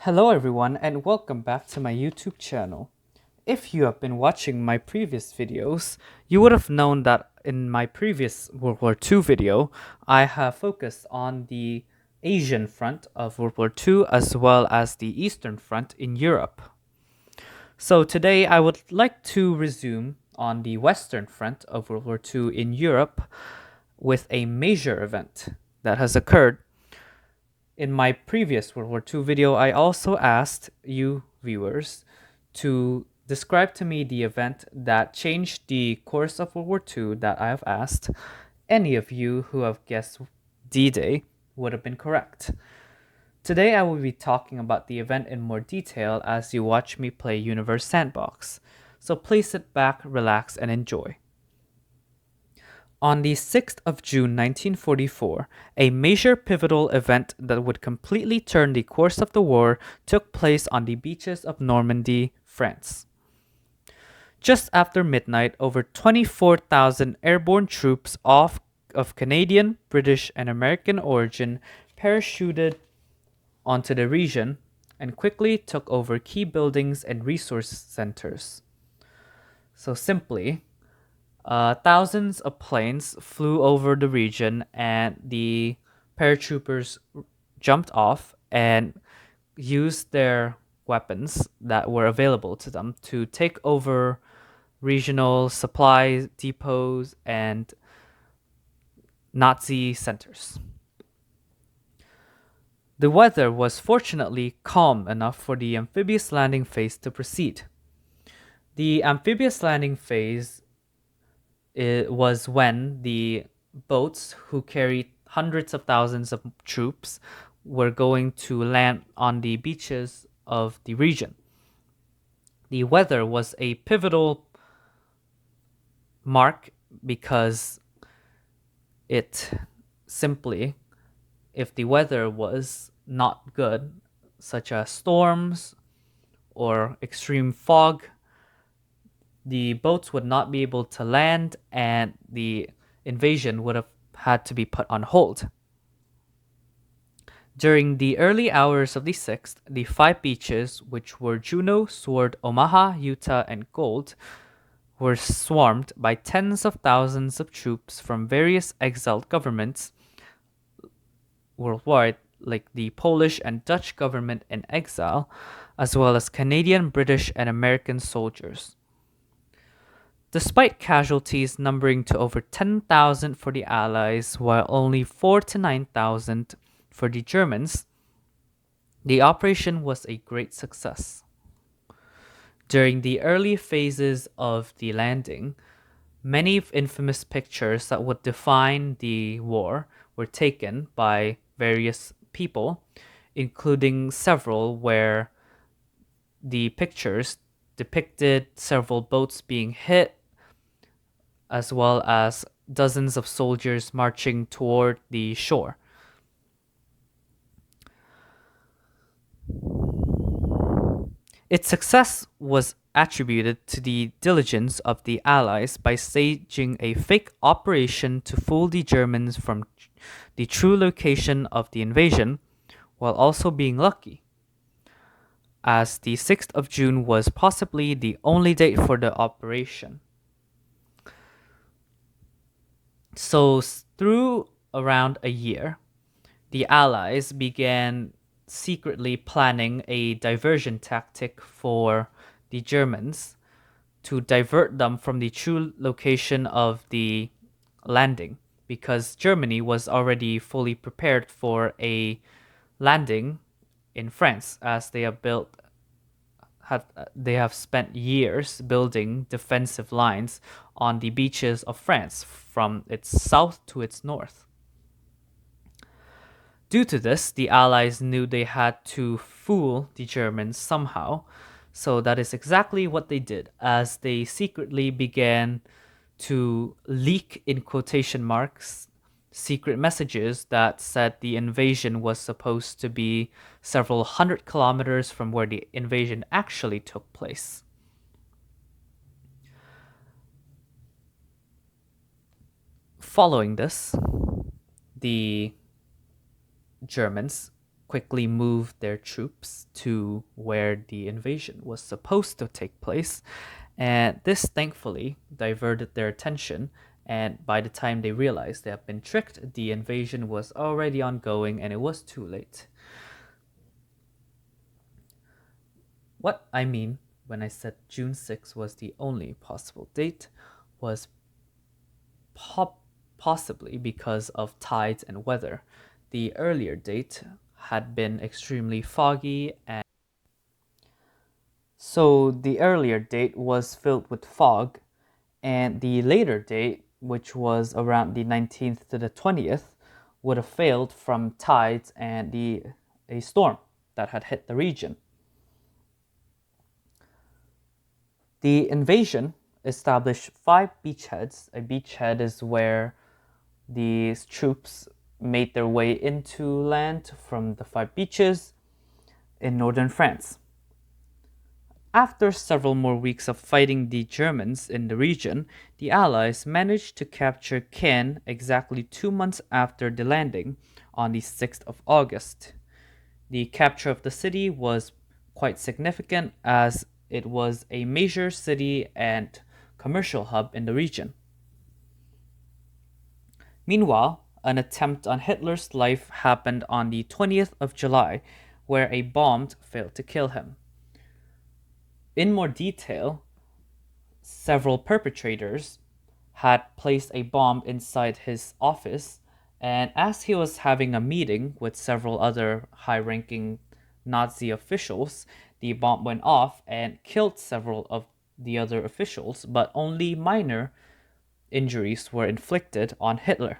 Hello everyone and welcome back to my YouTube channel. If you have been watching my previous videos, you would have known that in my previous World War II video, I have focused on the Asian front of World War II as well as the Eastern front in Europe. So today I would like to resume on the Western front of World War II in Europe with a major event that has occurred. In my previous World War II video, I also asked you viewers to describe to me the event that changed the course of World War II that I have asked. Any of you who have guessed D-Day would have been correct. Today I will be talking about the event in more detail as you watch me play Universe Sandbox. So please sit back, relax, and enjoy. On the 6th of June 1944, a major pivotal event that would completely turn the course of the war took place on the beaches of Normandy, France. Just after midnight, over 24,000 airborne troops of Canadian, British, and American origin parachuted onto the region and quickly took over key buildings and resource centers. So simply, thousands of planes flew over the region, and the paratroopers jumped off and used their weapons that were available to them to take over regional supply depots and Nazi centers. The weather was fortunately calm enough for the amphibious landing phase to proceed. The amphibious landing phase it was when the boats who carried hundreds of thousands of troops were going to land on the beaches of the region. The weather was a pivotal mark because it simply, if the weather was not good, such as storms or extreme fog, the boats would not be able to land and the invasion would have had to be put on hold. During the early hours of the 6th, the 5 beaches, which were Juno, Sword, Omaha, Utah, and Gold, were swarmed by tens of thousands of troops from various exiled governments worldwide, like the Polish and Dutch government in exile, as well as Canadian, British, and American soldiers. Despite casualties numbering to over 10,000 for the Allies, while only 4,000 to 9,000 for the Germans, the operation was a great success. During the early phases of the landing, many infamous pictures that would define the war were taken by various people, including several where the pictures depicted several boats being hit, as well as dozens of soldiers marching toward the shore. Its success was attributed to the diligence of the Allies by staging a fake operation to fool the Germans from the true location of the invasion, while also being lucky, as the 6th of June was possibly the only date for the operation. So through around a year, the Allies began secretly planning a diversion tactic for the Germans to divert them from the true location of the landing, because Germany was already fully prepared for a landing in France, as they have spent years building defensive lines on the beaches of France from its south to its north. Due to this, the Allies knew they had to fool the Germans somehow, so that is exactly what they did, as they secretly began to leak, in quotation marks, secret messages that said the invasion was supposed to be several hundred kilometers from where the invasion actually took place. Following this, the Germans quickly moved their troops to where the invasion was supposed to take place, and this thankfully diverted their attention. And by the time they realized they had been tricked, the invasion was already ongoing and it was too late. What I mean when I said June 6 was the only possible date was possibly because of tides and weather. The earlier date had been extremely foggy, and so the earlier date was filled with fog, and the later date, which was around the 19th to the 20th, would have failed from tides and a storm that had hit the region. The invasion established 5 beachheads. A beachhead is where these troops made their way into land from the 5 beaches in northern France. After several more weeks of fighting the Germans in the region, the Allies managed to capture Caen exactly 2 months after the landing on the 6th of August. The capture of the city was quite significant as it was a major city and commercial hub in the region. Meanwhile, an attempt on Hitler's life happened on the 20th of July, where a bomb failed to kill him. In more detail, several perpetrators had placed a bomb inside his office, and as he was having a meeting with several other high ranking Nazi officials, the bomb went off and killed several of the other officials, but only minor injuries were inflicted on Hitler.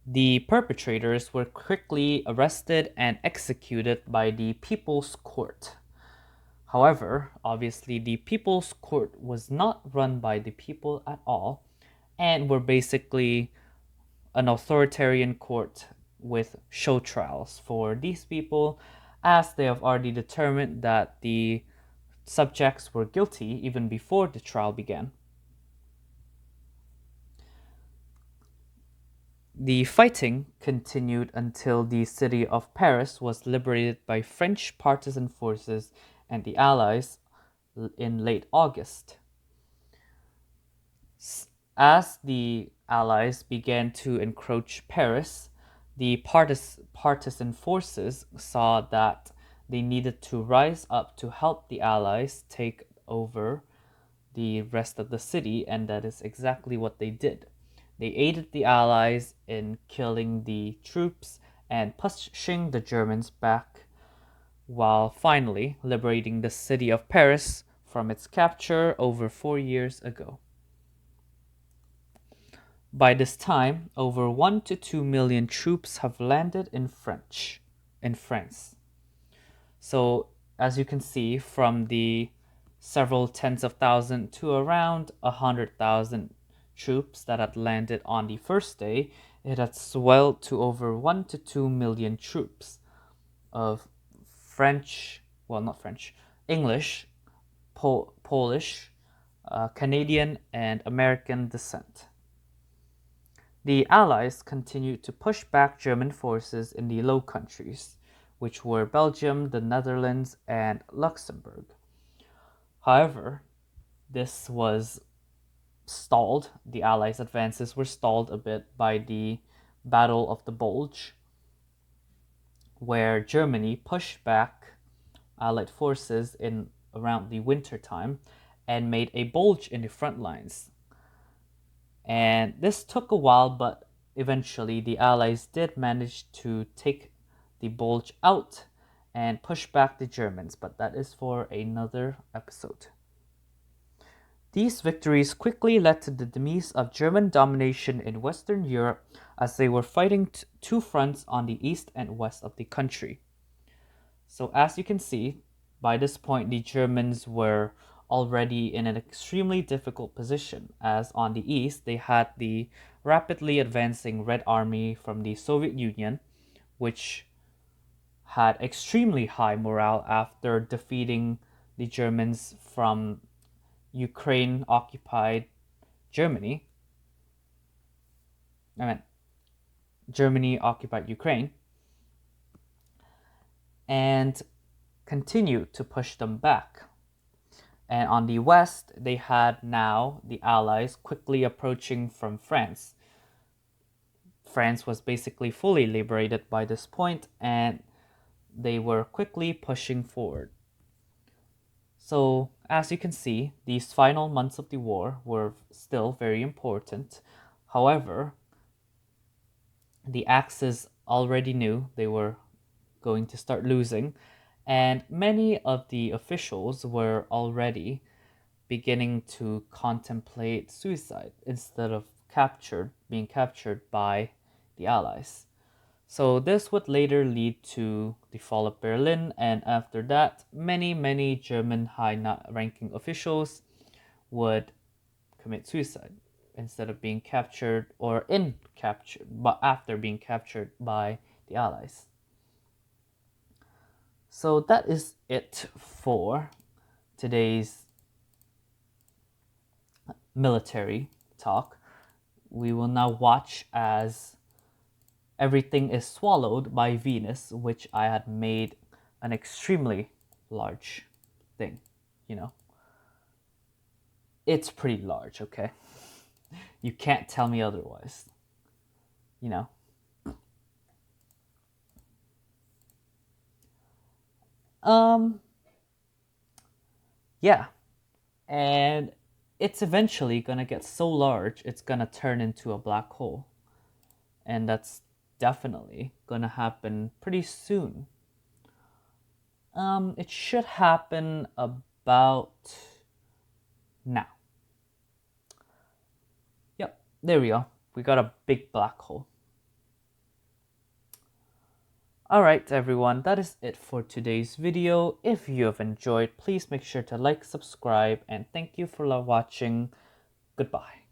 The perpetrators were quickly arrested and executed by the People's Court. However, obviously, the People's Court was not run by the people at all and were basically an authoritarian court with show trials for these people, as they have already determined that the subjects were guilty even before the trial began. The fighting continued until the city of Paris was liberated by French partisan forces and the Allies in late August. As the Allies began to encroach Paris, the partisan forces saw that they needed to rise up to help the Allies take over the rest of the city, and that is exactly what they did. They aided the Allies in killing the troops and pushing the Germans back, while finally liberating the city of Paris from its capture over 4 years ago. By this time, over 1 to 2 million troops have landed in France. So, as you can see from the several tens of thousands to around 100,000 troops that had landed on the first day, it had swelled to over 1 to 2 million troops of English, Polish, Canadian, and American descent. The Allies continued to push back German forces in the Low Countries, which were Belgium, the Netherlands, and Luxembourg. However, this was stalled. The Allies' advances were stalled a bit by the Battle of the Bulge, where Germany pushed back Allied forces in around the winter time and made a bulge in the front lines. And this took a while, but eventually the Allies did manage to take the bulge out and push back the Germans, but that is for another episode. These victories quickly led to the demise of German domination in Western Europe as they were fighting two fronts on the east and west of the country. So as you can see, by this point the Germans were already in an extremely difficult position, as on the east they had the rapidly advancing Red Army from the Soviet Union, which had extremely high morale after defeating the Germans from Ukraine-occupied Germany. Germany occupied Ukraine and continued to push them back. And on the west, they had now the Allies quickly approaching from France. France was basically fully liberated by this point, and they were quickly pushing forward. So, as you can see, these final months of the war were still very important. However, the Axis already knew they were going to start losing, and many of the officials were already beginning to contemplate suicide instead of being captured by the Allies. So this would later lead to the fall of Berlin, and after that, many German high-ranking officials would commit suicide instead of being captured or but after being captured by the Allies. So that is it for today's military talk. We will now watch as everything is swallowed by Venus, which I had made an extremely large thing, you know. It's pretty large, okay? You can't tell me otherwise, you know. Yeah. And it's eventually gonna get so large, it's gonna turn into a black hole. And that's definitely gonna happen pretty soon. It should happen about now. Yep, there we go. We got a big black hole. Alright everyone, that is it for today's video. If you have enjoyed, please make sure to like, subscribe, and thank you for watching. Goodbye.